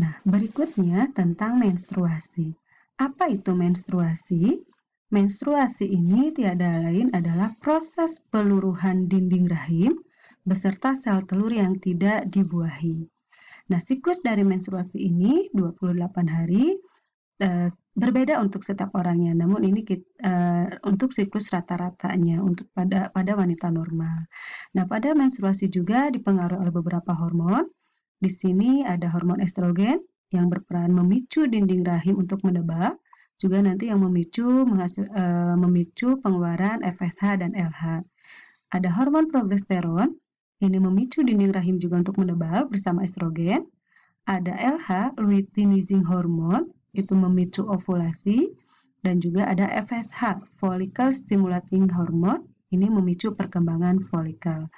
Nah, berikutnya tentang menstruasi. Apa itu menstruasi? Menstruasi ini tiada lain adalah proses peluruhan dinding rahim beserta sel telur yang tidak dibuahi. Nah, siklus dari menstruasi ini 28 hari, berbeda untuk setiap orangnya. Namun ini untuk siklus rata-ratanya untuk pada wanita normal. Nah, pada menstruasi juga dipengaruhi oleh beberapa hormon. Di sini ada hormon estrogen yang berperan memicu dinding rahim untuk menebal, juga nanti yang memicu pengeluaran FSH dan LH. Ada hormon progesteron, ini memicu dinding rahim juga untuk menebal bersama estrogen. Ada LH, luteinizing hormone, itu memicu ovulasi. Dan juga ada FSH, follicle stimulating hormone, ini memicu perkembangan folikel.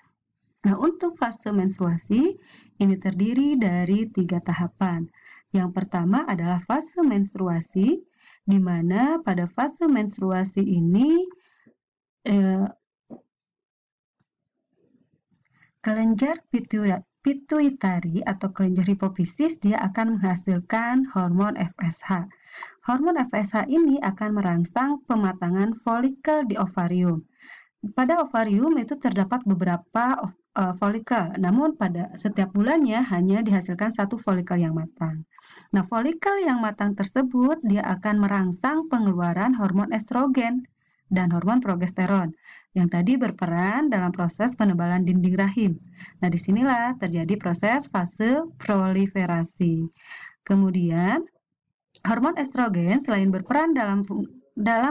Nah, untuk fase menstruasi, ini terdiri dari 3 tahapan. Yang pertama adalah fase menstruasi, di mana pada fase menstruasi ini kelenjar pituitari atau kelenjar hipofisis dia akan menghasilkan hormon FSH. Hormon FSH ini akan merangsang pematangan folikel di ovarium. Pada ovarium itu terdapat beberapa folikel, namun pada setiap bulannya hanya dihasilkan 1 folikel yang matang. Nah, folikel yang matang tersebut dia akan merangsang pengeluaran hormon estrogen dan hormon progesteron yang tadi berperan dalam proses penebalan dinding rahim. Nah, disinilah terjadi proses fase proliferasi. Kemudian, hormon estrogen selain berperan dalam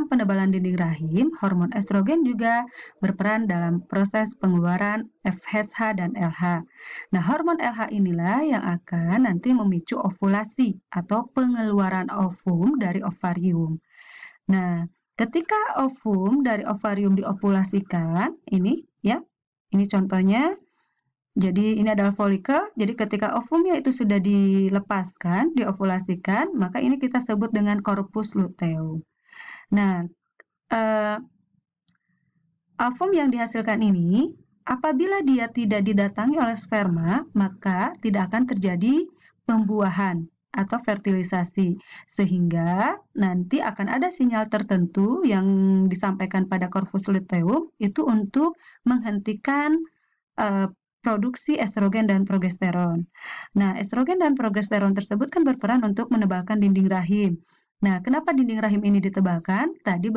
penebalan dinding rahim, hormon estrogen juga berperan dalam proses pengeluaran FSH dan LH. Nah, hormon LH inilah yang akan nanti memicu ovulasi atau pengeluaran ovum dari ovarium. Nah, ketika ovum dari ovarium diovulasikan, ini contohnya. Jadi ini adalah folikel. Jadi ketika ovumnya itu sudah dilepaskan, diovulasikan, maka ini kita sebut dengan corpus luteum. Nah, ovum yang dihasilkan ini, apabila dia tidak didatangi oleh sperma, maka tidak akan terjadi pembuahan atau fertilisasi, sehingga nanti akan ada sinyal tertentu yang disampaikan pada corpus luteum itu untuk menghentikan produksi estrogen dan progesteron. Nah, estrogen dan progesteron tersebut kan berperan untuk menebalkan dinding rahim. Nah, kenapa dinding rahim ini ditebalkan? Tadi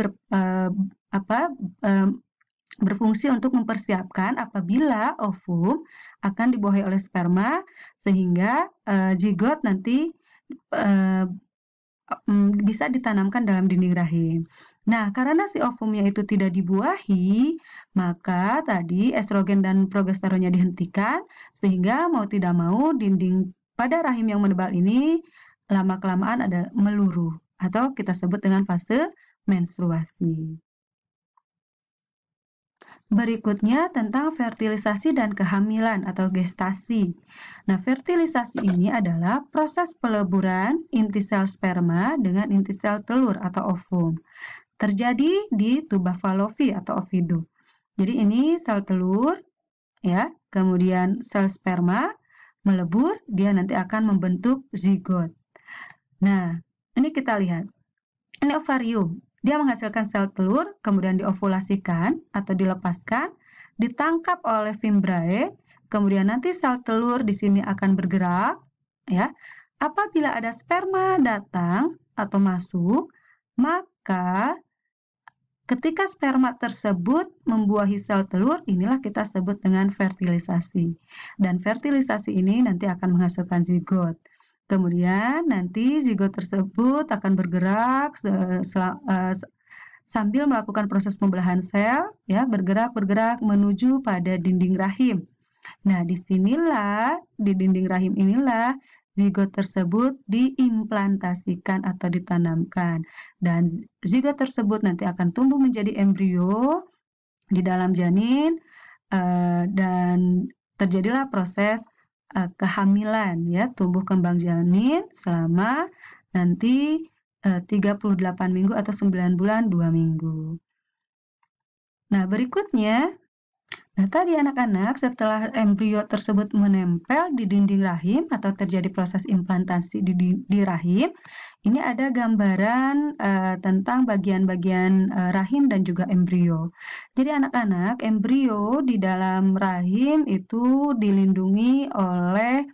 berfungsi untuk mempersiapkan apabila ovum akan dibuahi oleh sperma, sehingga zigot nanti bisa ditanamkan dalam dinding rahim. Nah, karena si ovumnya itu tidak dibuahi, maka tadi estrogen dan progesteronnya dihentikan, sehingga mau tidak mau dinding pada rahim yang menebal ini lama-kelamaan ada meluruh, atau kita sebut dengan fase menstruasi. Berikutnya tentang fertilisasi dan kehamilan atau gestasi. Nah, fertilisasi ini adalah proses peleburan inti sel sperma dengan inti sel telur atau ovum. Terjadi di tuba Fallopi atau ovidu. Jadi ini sel telur, ya, kemudian sel sperma melebur, dia nanti akan membentuk zigot. Nah, ini kita lihat. Ini ovarium. Dia menghasilkan sel telur, kemudian diovulasikan atau dilepaskan, ditangkap oleh fimbriae, kemudian nanti sel telur di sini akan bergerak, ya. Apabila ada sperma datang atau masuk, maka ketika sperma tersebut membuahi sel telur, inilah kita sebut dengan fertilisasi. Dan fertilisasi ini nanti akan menghasilkan zigot. Kemudian nanti zigot tersebut akan bergerak sambil melakukan proses pembelahan sel, ya, bergerak menuju pada dinding rahim. Nah, disinilah di dinding rahim inilah zigot tersebut diimplantasikan atau ditanamkan, dan zigot tersebut nanti akan tumbuh menjadi embrio di dalam janin, dan terjadilah proses kehamilan, ya, tumbuh kembang janin selama nanti 38 minggu atau 9 bulan 2 minggu. Nah, berikutnya Nah, tadi anak-anak setelah embrio tersebut menempel di dinding rahim atau terjadi proses implantasi di rahim, ini ada gambaran tentang bagian-bagian rahim dan juga embrio. Jadi anak-anak, embrio di dalam rahim itu dilindungi oleh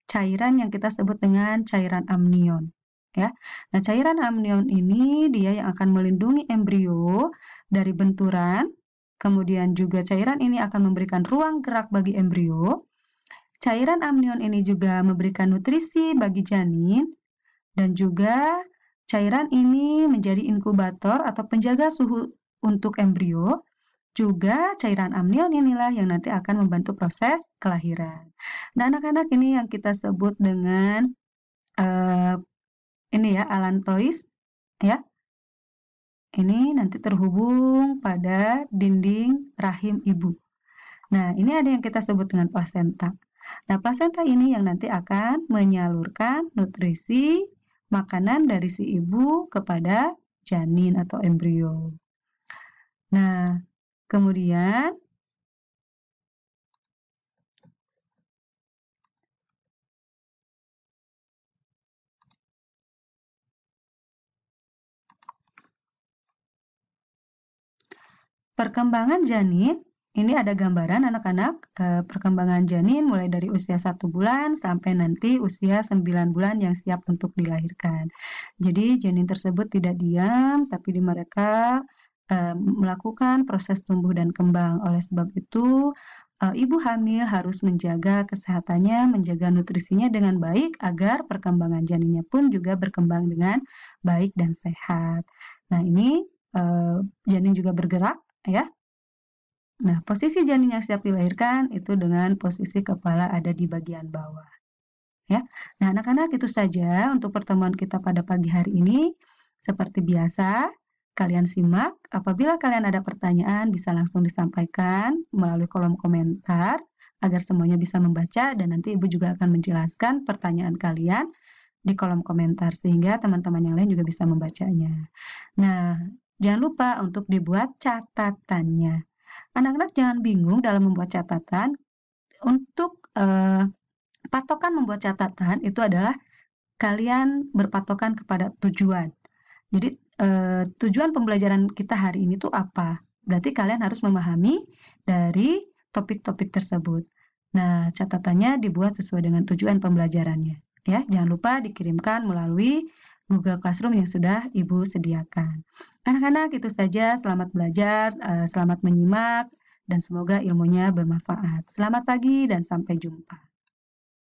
cairan yang kita sebut dengan cairan amnion. Ya, nah cairan amnion ini dia yang akan melindungi embrio dari benturan. Kemudian juga cairan ini akan memberikan ruang gerak bagi embrio. Cairan amnion ini juga memberikan nutrisi bagi janin dan juga cairan ini menjadi inkubator atau penjaga suhu untuk embrio. Juga cairan amnion inilah yang nanti akan membantu proses kelahiran. Nah, anak-anak ini yang kita sebut dengan ini ya allantois ya. Ini nanti terhubung pada dinding rahim ibu. Nah, ini ada yang kita sebut dengan plasenta. Nah, plasenta ini yang nanti akan menyalurkan nutrisi makanan dari si ibu kepada janin atau embrio. Nah, kemudian perkembangan janin, ini ada gambaran anak-anak, perkembangan janin mulai dari usia 1 bulan sampai nanti usia 9 bulan yang siap untuk dilahirkan. Jadi janin tersebut tidak diam, tapi mereka melakukan proses tumbuh dan kembang. Oleh sebab itu, ibu hamil harus menjaga kesehatannya, menjaga nutrisinya dengan baik agar perkembangan janinnya pun juga berkembang dengan baik dan sehat. Nah, ini janin juga bergerak ya. Nah, posisi janin yang siap dilahirkan itu dengan posisi kepala ada di bagian bawah, ya. Nah, anak-anak itu saja untuk pertemuan kita pada pagi hari ini. Seperti biasa, kalian simak. Apabila kalian ada pertanyaan, bisa langsung disampaikan melalui kolom komentar agar semuanya bisa membaca dan nanti Ibu juga akan menjelaskan pertanyaan kalian di kolom komentar sehingga teman-teman yang lain juga bisa membacanya. Nah, jangan lupa untuk dibuat catatannya. Anak-anak jangan bingung dalam membuat catatan. Untuk patokan membuat catatan itu adalah kalian berpatokan kepada tujuan. Jadi tujuan pembelajaran kita hari ini tuh apa? Berarti kalian harus memahami dari topik-topik tersebut. Nah, catatannya dibuat sesuai dengan tujuan pembelajarannya. Ya, jangan lupa dikirimkan melalui Google Classroom yang sudah Ibu sediakan. Anak-anak, itu saja. Selamat belajar, selamat menyimak, dan semoga ilmunya bermanfaat. Selamat pagi dan sampai jumpa.